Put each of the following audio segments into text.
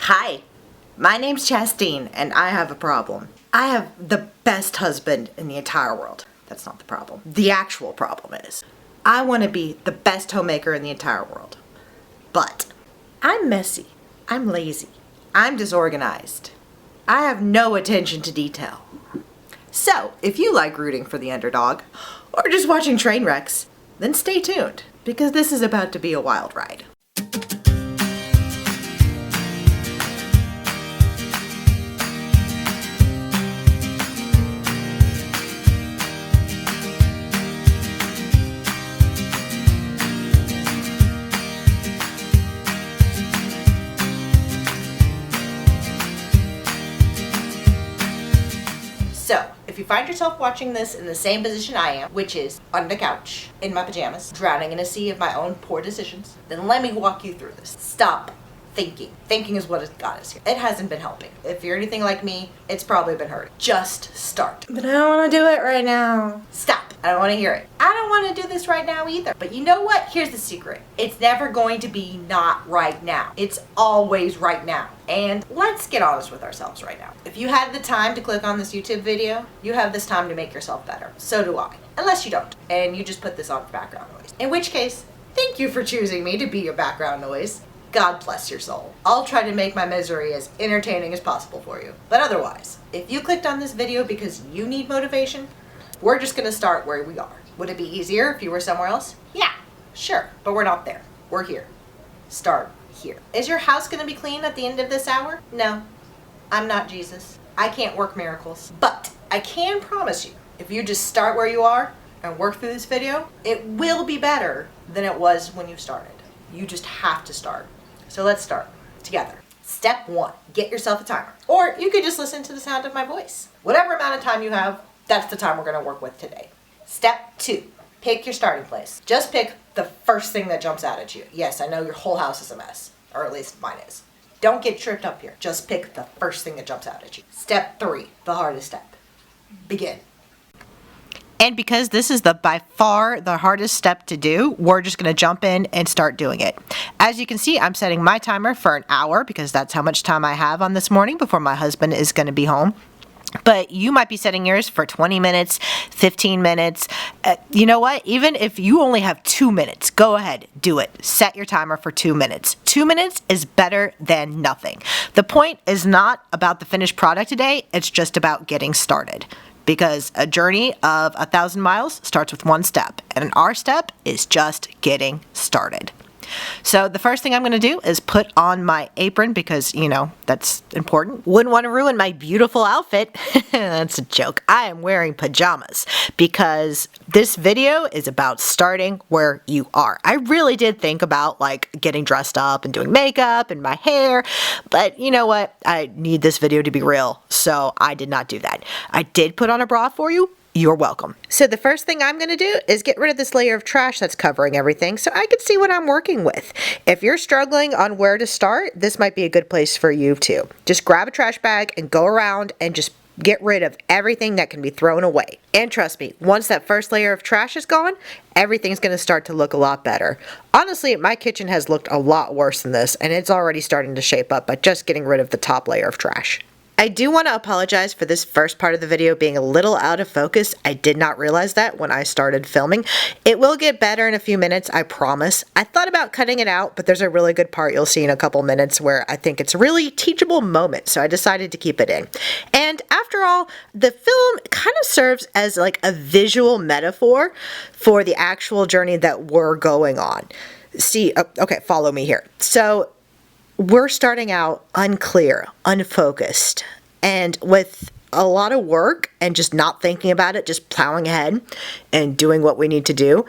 Hi, my name's Chastine, and I have a problem. I have the best husband in the entire world. That's not the problem. The actual problem is, I want to be the best homemaker in the entire world. But I'm messy. I'm lazy. I'm disorganized. I have no attention to detail. So, if you like rooting for the underdog, or just watching train wrecks, then stay tuned, because this is about to be a wild ride. So, if you find yourself watching this in the same position I am, which is on the couch, in my pajamas, drowning in a sea of my own poor decisions, then let me walk you through this. Stop thinking. Thinking is what has got us here. It hasn't been helping. If you're anything like me, it's probably been hurting. Just start. But I don't want to do it right now. Stop. I don't want to hear it. I don't want to do this right now either. But you know what? Here's the secret. It's never going to be not right now. It's always right now. And let's get honest with ourselves right now. If you had the time to click on this YouTube video, you have this time to make yourself better. So do I. Unless you don't, and you just put this on background noise. In which case, thank you for choosing me to be your background noise. God bless your soul. I'll try to make my misery as entertaining as possible for you. But otherwise, if you clicked on this video because you need motivation, we're just gonna start where we are. Would it be easier if you were somewhere else? Yeah, sure, but we're not there. We're here. Start here. Is your house gonna be clean at the end of this hour? No, I'm not Jesus. I can't work miracles. But I can promise you, if you just start where you are and work through this video, it will be better than it was when you started. You just have to start. So let's start together. Step 1, get yourself a timer. Or you could just listen to the sound of my voice. Whatever amount of time you have, that's the time we're gonna work with today. Step 2, pick your starting place. Just pick the first thing that jumps out at you. Yes, I know your whole house is a mess, or at least mine is. Don't get tripped up here. Just pick the first thing that jumps out at you. Step 3, the hardest step. Begin. And because this is by far the hardest step to do, we're just going to jump in and start doing it. As you can see, I'm setting my timer for an hour because that's how much time I have on this morning before my husband is going to be home. But you might be setting yours for 20 minutes, 15 minutes. You know what? Even if you only have 2 minutes, go ahead, do it. Set your timer for 2 minutes. 2 minutes is better than nothing. The point is not about the finished product today. It's just about getting started. Because a journey of 1,000 miles starts with one step, and our step is just getting started. So the first thing I'm going to do is put on my apron because, you know, that's important. Wouldn't want to ruin my beautiful outfit. That's a joke. I am wearing pajamas because this video is about starting where you are. I really did think about like getting dressed up and doing makeup and my hair, but you know what? I need this video to be real, so I did not do that. I did put on a bra for you. You're welcome. So the first thing I'm going to do is get rid of this layer of trash that's covering everything so I can see what I'm working with. If you're struggling on where to start, this might be a good place for you too. Just grab a trash bag and go around and just get rid of everything that can be thrown away. And trust me, once that first layer of trash is gone, everything's going to start to look a lot better. Honestly, my kitchen has looked a lot worse than this, and it's already starting to shape up by just getting rid of the top layer of trash. I do want to apologize for this first part of the video being a little out of focus. I did not realize that when I started filming. It will get better in a few minutes, I promise. I thought about cutting it out, but there's a really good part you'll see in a couple minutes where I think it's a really teachable moment, so I decided to keep it in. And after all, the film kind of serves as like a visual metaphor for the actual journey that we're going on. See, okay, follow me here. So we're starting out unclear, unfocused, and with a lot of work and just not thinking about it, just plowing ahead and doing what we need to do,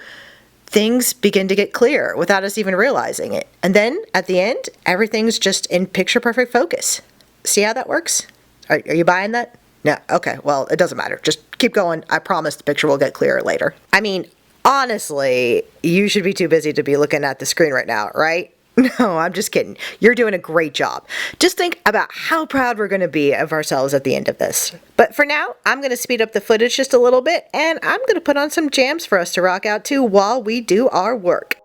things begin to get clear without us even realizing it. And then at the end, everything's just in picture perfect focus. See how that works? Are you buying that? No? Okay, well, it doesn't matter. Just keep going. I promise the picture will get clearer later. I mean, honestly, you should be too busy to be looking at the screen right now, right? No, I'm just kidding. You're doing a great job. Just think about how proud we're going to be of ourselves at the end of this. But for now, I'm going to speed up the footage just a little bit, and I'm going to put on some jams for us to rock out to while we do our work.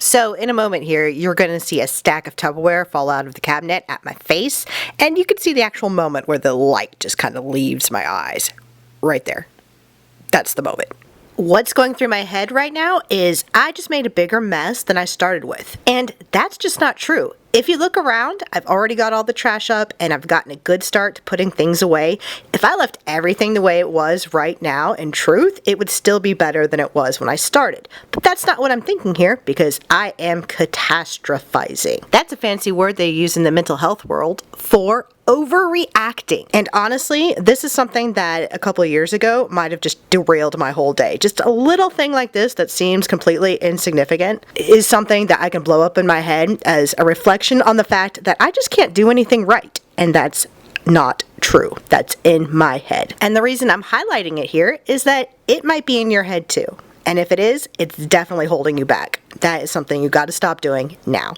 So in a moment here, you're going to see a stack of Tupperware fall out of the cabinet at my face, and you can see the actual moment where the light just kind of leaves my eyes. Right there. That's the moment. What's going through my head right now is I just made a bigger mess than I started with. And that's just not true. If you look around, I've already got all the trash up and I've gotten a good start to putting things away. If I left everything the way it was right now, in truth, it would still be better than it was when I started. But that's not what I'm thinking here because I am catastrophizing. That's a fancy word they use in the mental health world for overreacting. And honestly, this is something that a couple of years ago might have just derailed my whole day. Just a little thing like this that seems completely insignificant is something that I can blow up in my head as a reflection on the fact that I just can't do anything right. And that's not true. That's in my head. And the reason I'm highlighting it here is that it might be in your head too. And if it is, it's definitely holding you back. That is something you got to stop doing now.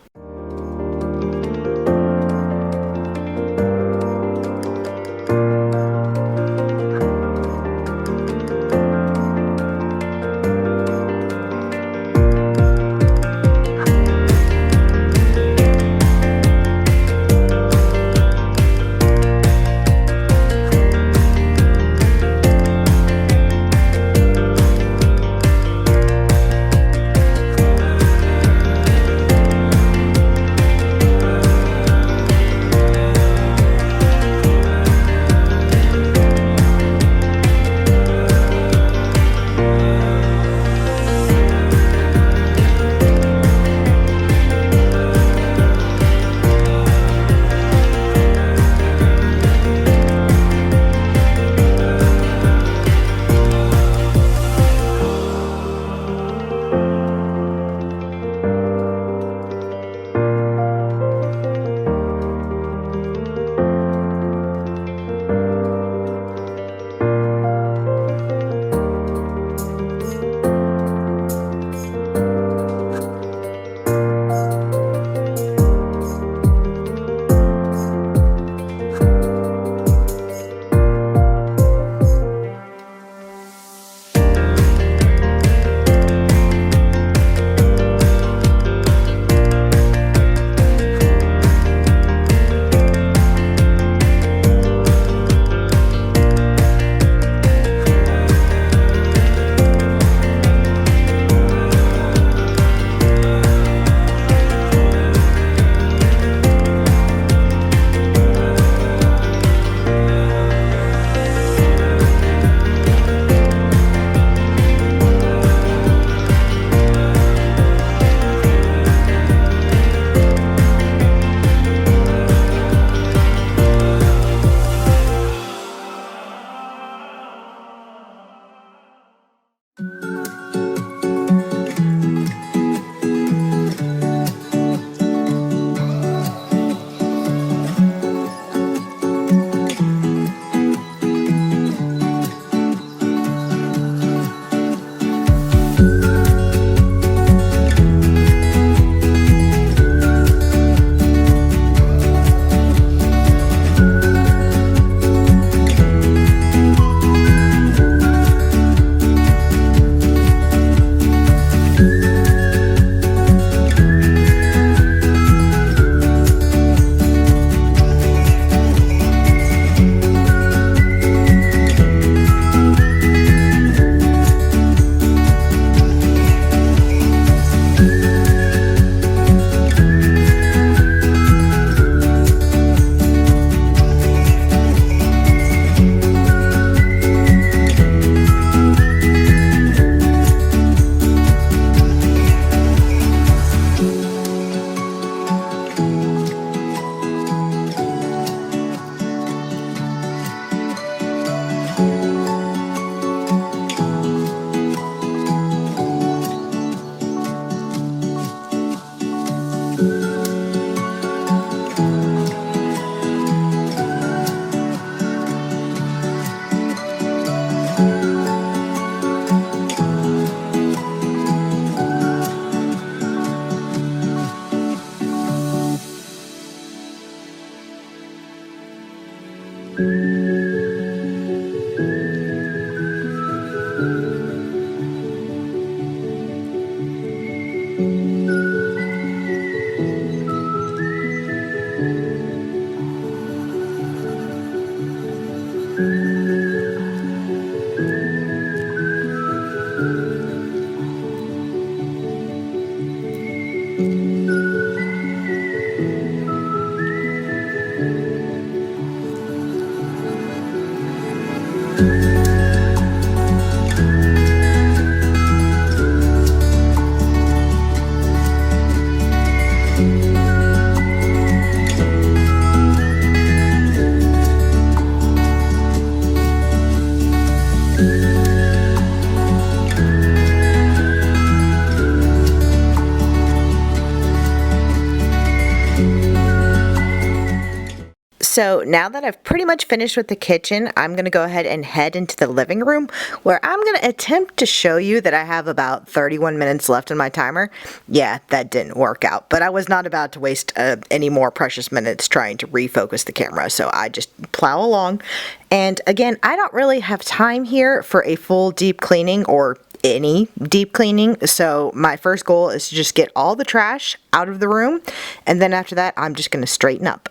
So now that I've pretty much finished with the kitchen, I'm going to go ahead and head into the living room where I'm going to attempt to show you that I have about 31 minutes left on my timer. Yeah, that didn't work out, but I was not about to waste any more precious minutes trying to refocus the camera, so I just plow along. And again, I don't really have time here for a full deep cleaning or any deep cleaning, so my first goal is to just get all the trash out of the room, and then after that I'm just going to straighten up.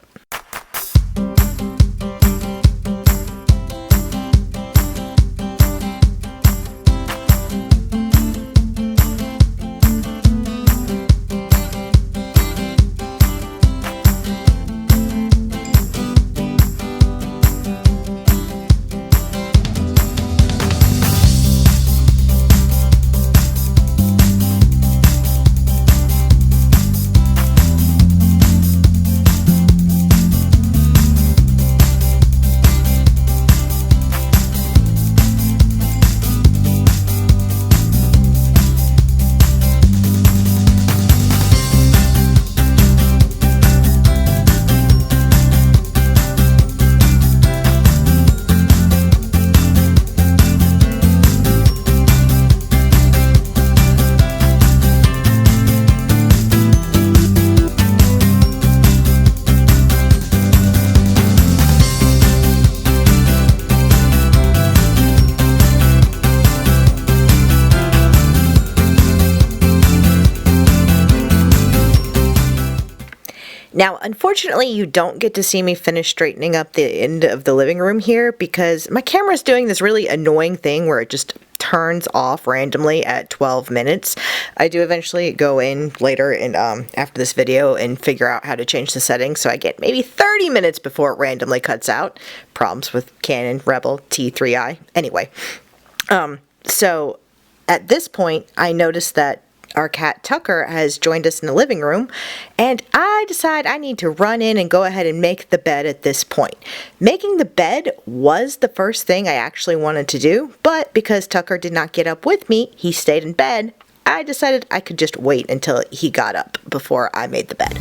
Now, unfortunately, you don't get to see me finish straightening up the end of the living room here because my camera is doing this really annoying thing where it just turns off randomly at 12 minutes. I do eventually go in later and after this video and figure out how to change the settings so I get maybe 30 minutes before it randomly cuts out. Problems with Canon Rebel T3i. Anyway, so at this point, I noticed that our cat Tucker has joined us in the living room, and I decide I need to run in and go ahead and make the bed at this point. Making the bed was the first thing I actually wanted to do, but because Tucker did not get up with me, he stayed in bed, I decided I could just wait until he got up before I made the bed.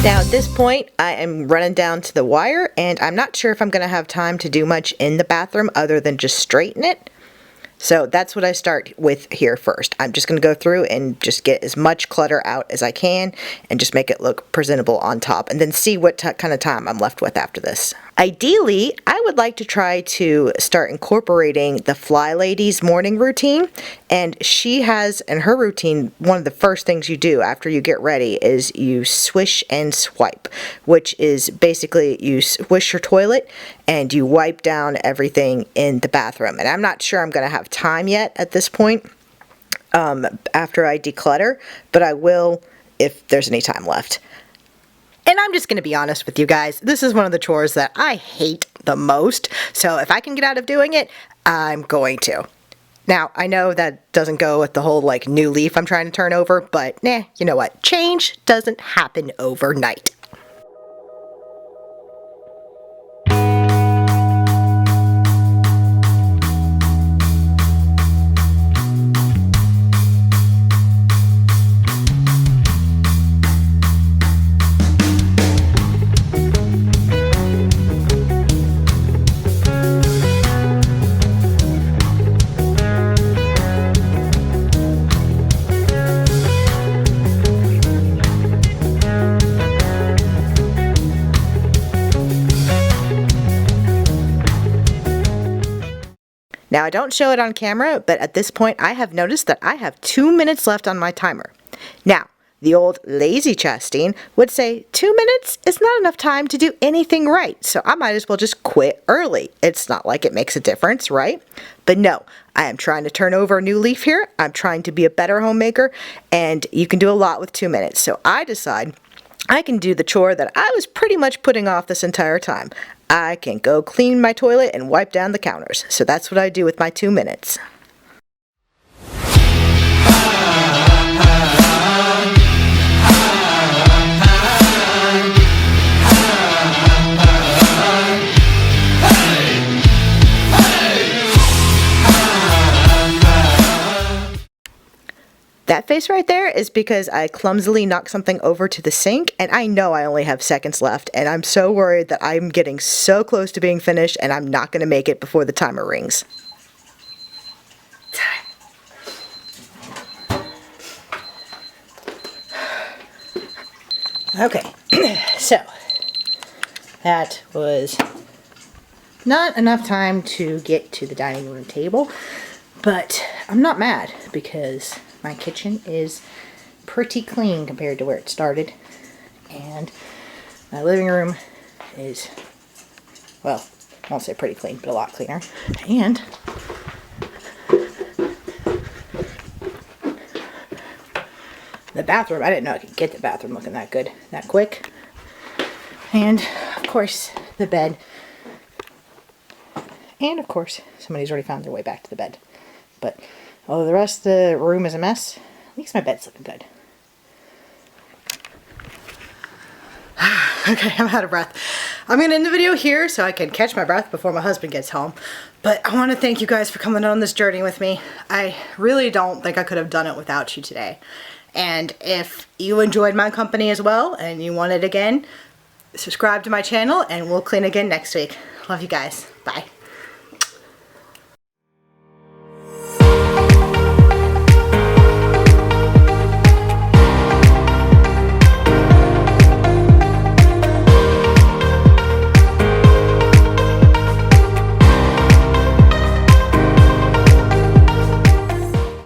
Now at this point, I am running down to the wire, and I'm not sure if I'm going to have time to do much in the bathroom other than just straighten it. So that's what I start with here first. I'm just going to go through and just get as much clutter out as I can and just make it look presentable on top, and then see what kind of time I'm left with after this. Ideally, I would like to try to start incorporating the Fly Lady's morning routine, and she has in her routine, one of the first things you do after you get ready is you swish and swipe, which is basically you swish your toilet and you wipe down everything in the bathroom. And I'm not sure I'm going to have time yet at this point after I declutter, but I will if there's any time left. And I'm just going to be honest with you guys, this is one of the chores that I hate the most, so if I can get out of doing it, I'm going to. Now, I know that doesn't go with the whole like new leaf I'm trying to turn over, but you know what? Change doesn't happen overnight. Now, I don't show it on camera, but at this point I have noticed that I have 2 minutes left on my timer. Now, the old lazy Chastain would say 2 minutes is not enough time to do anything right, so I might as well just quit early. It's not like it makes a difference, right? But no, I am trying to turn over a new leaf here. I'm trying to be a better homemaker, and you can do a lot with 2 minutes. So I decide I can do the chore that I was pretty much putting off this entire time. I can go clean my toilet and wipe down the counters. So that's what I do with my 2 minutes. That face right there is because I clumsily knocked something over to the sink, and I know I only have seconds left, and I'm so worried that I'm getting so close to being finished and I'm not going to make it before the timer rings. Okay, so that was not enough time to get to the dining room table, but I'm not mad because my kitchen is pretty clean compared to where it started, and my living room is, well, I won't say pretty clean, but a lot cleaner. And the bathroom, I didn't know I could get the bathroom looking that good, that quick. And of course, the bed. And of course, somebody's already found their way back to the bed. But although the rest of the room is a mess, at least my bed's looking good. Okay, I'm out of breath. I'm going to end the video here so I can catch my breath before my husband gets home. But I want to thank you guys for coming on this journey with me. I really don't think I could have done it without you today. And if you enjoyed my company as well and you want it again, subscribe to my channel and we'll clean again next week. Love you guys. Bye.